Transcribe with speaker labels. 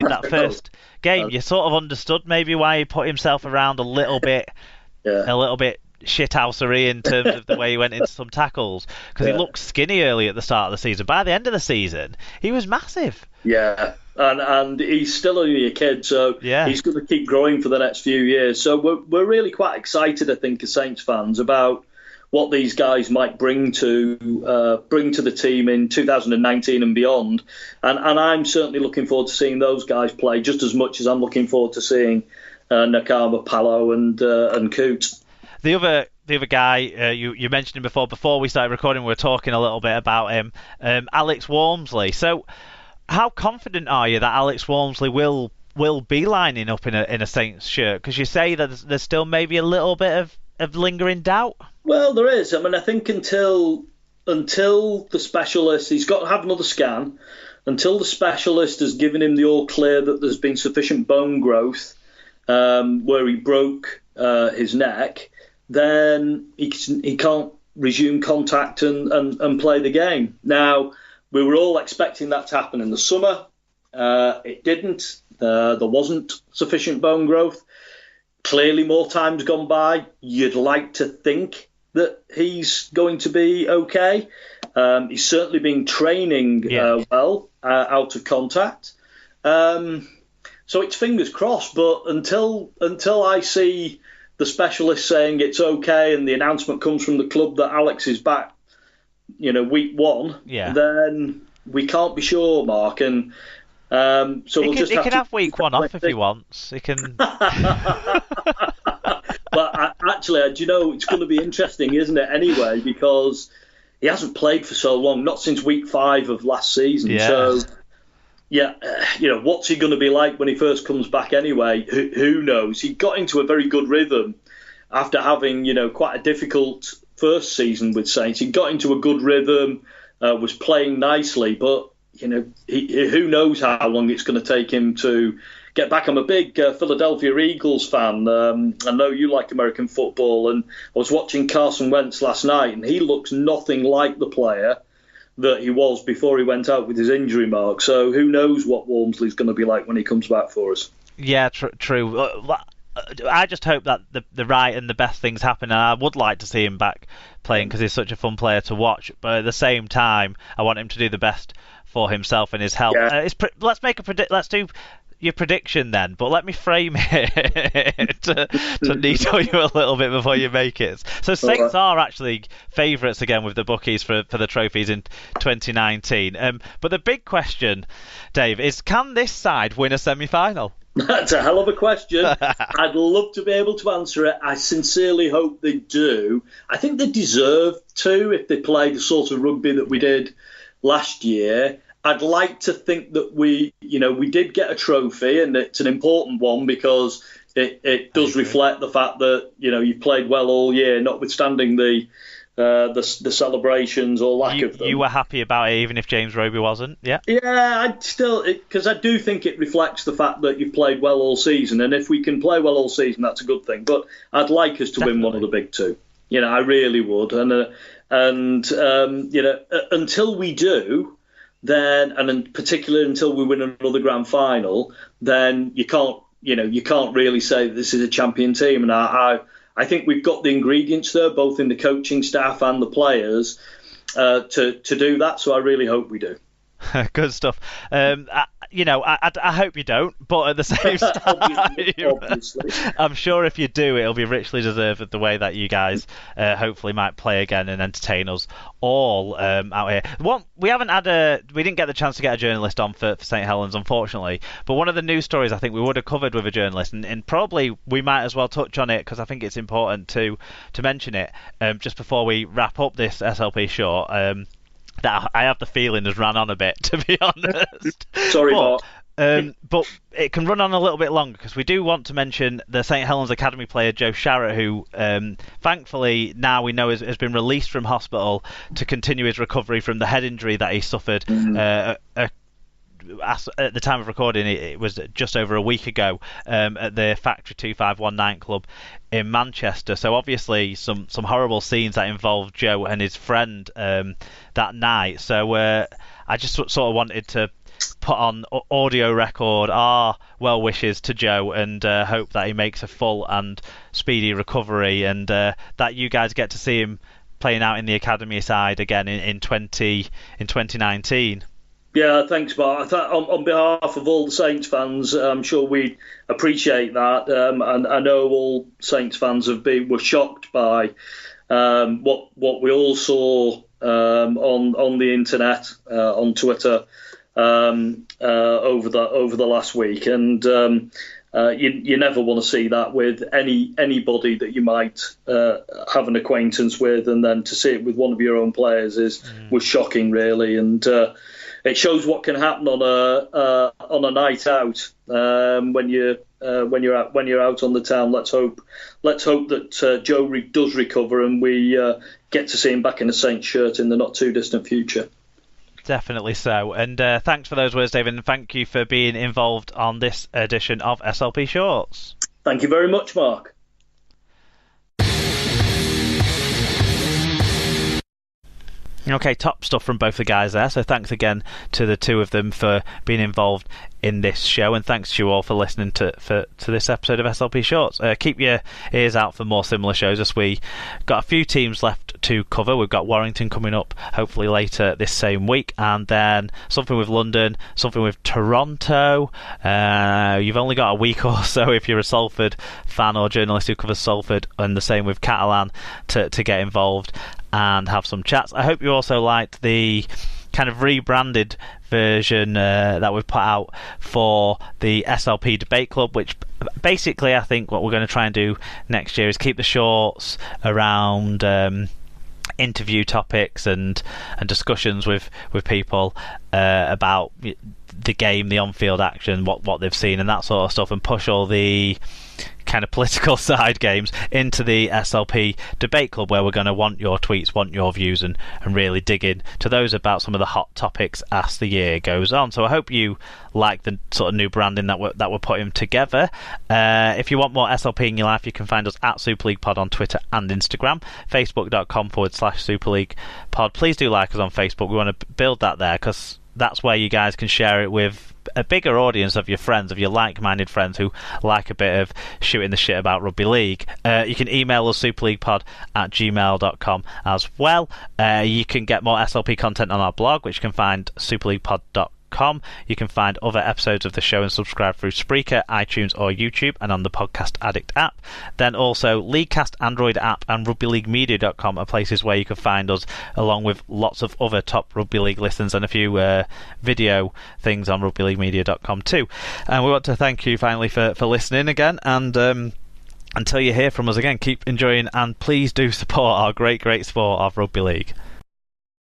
Speaker 1: that first game, you sort of understood maybe why he put himself around a little bit, a little bit shithousery in terms of the way he went into some tackles, because he looked skinny early at the start of the season. By the end of the season, he was massive.
Speaker 2: Yeah, and he's still only a kid, so he's going to keep growing for the next few years. So we're really quite excited, I think, as Saints fans, about what these guys might bring to the team in 2019 and beyond. And I'm certainly looking forward to seeing those guys play just as much as I'm looking forward to seeing Nakama, Palo, and Coote.
Speaker 1: The other guy, you mentioned him before we started recording, we were talking a little bit about him, Alex Walmsley. So how confident are you that Alex Walmsley will be lining up in a Saints shirt? Because you say that there's still maybe a little bit of lingering doubt.
Speaker 2: Well, there is. I mean, I think until the specialist, he's got to have another scan, until the specialist has given him the all clear that there's been sufficient bone growth where he broke his neck, then he can't resume contact and play the game. Now, we were all expecting that to happen in the summer. It didn't. There wasn't sufficient bone growth. Clearly, more time's gone by. You'd like to think that he's going to be okay. He's certainly been training well out of contact. So it's fingers crossed. But until I see the specialist saying it's okay and the announcement comes from the club that Alex is back, week one, then we can't be sure, Mark. And so we'll just
Speaker 1: have week one off if he wants. He can.
Speaker 2: But actually, do you know, it's going to be interesting, isn't it? Anyway, because he hasn't played for so long, not since week 5 of last season.
Speaker 1: Yeah.
Speaker 2: So, what's he going to be like when he first comes back? Anyway, who knows? He got into a very good rhythm after having, quite a difficult first season with Saints. He got into a good rhythm, was playing nicely, but who knows how long it's going to take him to get back. I'm a big Philadelphia Eagles fan. I know you like American football, and I was watching Carson Wentz last night, and he looks nothing like the player that he was before he went out with his injury mark. So who knows what Walmsley's going to be like when he comes back for us.
Speaker 1: Yeah, true. I just hope that the right and the best things happen, and I would like to see him back playing because he's such a fun player to watch. But at the same time, I want him to do the best for himself and his health.
Speaker 2: Yeah.
Speaker 1: Let's do your prediction then, but let me frame it to needle you a little bit before you make it. So Saints are actually favourites again with the bookies for the trophies in 2019. But the big question, Dave, is can this side win a semi-final?
Speaker 2: That's a hell of a question. I'd love to be able to answer it. I sincerely hope they do. I think they deserve to if they play the sort of rugby that we did last year. I'd like to think that we did get a trophy, and it's an important one because it does reflect the fact that you've played well all year, notwithstanding the celebrations or lack of them.
Speaker 1: You were happy about it, even if James Roby wasn't, yeah?
Speaker 2: Yeah, I'd still, because I do think it reflects the fact that you've played well all season, and if we can play well all season, that's a good thing. But I'd like us to win one of the big two. I really would, and until we do. Then, and in particular until we win another grand final, then you can't really say that this is a champion team. And I think we've got the ingredients there, both in the coaching staff and the players, to do that. So I really hope we do.
Speaker 1: Good stuff. I hope you don't, but at the same time,
Speaker 2: obviously.
Speaker 1: I'm sure if you do, it'll be richly deserved the way that you guys hopefully might play again and entertain us all out here. We didn't get the chance to get a journalist on for St Helens, unfortunately, but one of the news stories I think we would have covered with a journalist, and probably we might as well touch on it because I think it's important to mention it just before we wrap up this SLP short. That I have the feeling has ran on a bit, to be honest.
Speaker 2: Sorry, Mark.
Speaker 1: But it can run on a little bit longer because we do want to mention the St Helens Academy player Joe Sharrett, who thankfully now we know has been released from hospital to continue his recovery from the head injury that he suffered. At the time of recording, it was just over a week ago at the Factory 2519 club in Manchester. So obviously some horrible scenes that involved Joe and his friend that night. So I just sort of wanted to put on audio record our well wishes to Joe and hope that he makes a full and speedy recovery, and that you guys get to see him playing out in the academy side again in 2019.
Speaker 2: Yeah, thanks, Mark. On behalf of all the Saints fans, I'm sure we appreciate that, and I know all Saints fans were shocked by what we all saw on the internet, on Twitter, over the last week, and you never want to see that with anybody that you might have an acquaintance with, and then to see it with one of your own players was shocking, really, and it shows what can happen on a night out when you're out on the town. Let's hope that Joe does recover and we get to see him back in a Saints shirt in the not too distant future.
Speaker 1: Definitely so. And thanks for those words, David, and thank you for being involved on this edition of SLP Shorts.
Speaker 2: Thank you very much, Mark.
Speaker 1: Okay, top stuff from both the guys there. So thanks again to the two of them for being involved in this show, and thanks to you all for listening to this episode of SLP Shorts. Keep your ears out for more similar shows, as we got a few teams left to cover. We've got Warrington coming up hopefully later this same week, and then something with London, something with Toronto. You've only got a week or so if you're a Salford fan or journalist who covers Salford, and the same with Catalan to get involved and have some chats. I hope you also liked the kind of rebranded version that we've put out for the SLP Debate Club, which basically I think what we're going to try and do next year is keep the shorts around interview topics and discussions with people about the game, the on-field action, what they've seen and that sort of stuff, and push all the kind of political side games into the SLP Debate Club, where we're going to want your tweets, want your views, and really dig in to those about some of the hot topics as the year goes on. So I hope you like the sort of new branding that we're putting together. If you want more SLP in your life, you can find us at Super League Pod on Twitter and Instagram, facebook.com/Super League Pod. Please do like us on Facebook. We want to build that there, because that's where you guys can share it with a bigger audience of your friends, of your like-minded friends who like a bit of shooting the shit about rugby league. You can email us superleaguepod@gmail.com as well. You can get more SLP content on our blog, which you can find superleaguepod.com. You can find other episodes of the show and subscribe through Spreaker, iTunes or YouTube, and on the Podcast Addict app. Then also Leaguecast Android app and rugbyleaguemedia.com are places where you can find us, along with lots of other top rugby league listens and a few video things on rugbyleaguemedia.com too. And we want to thank you finally for listening again, and until you hear from us again, keep enjoying and please do support our great sport of rugby league.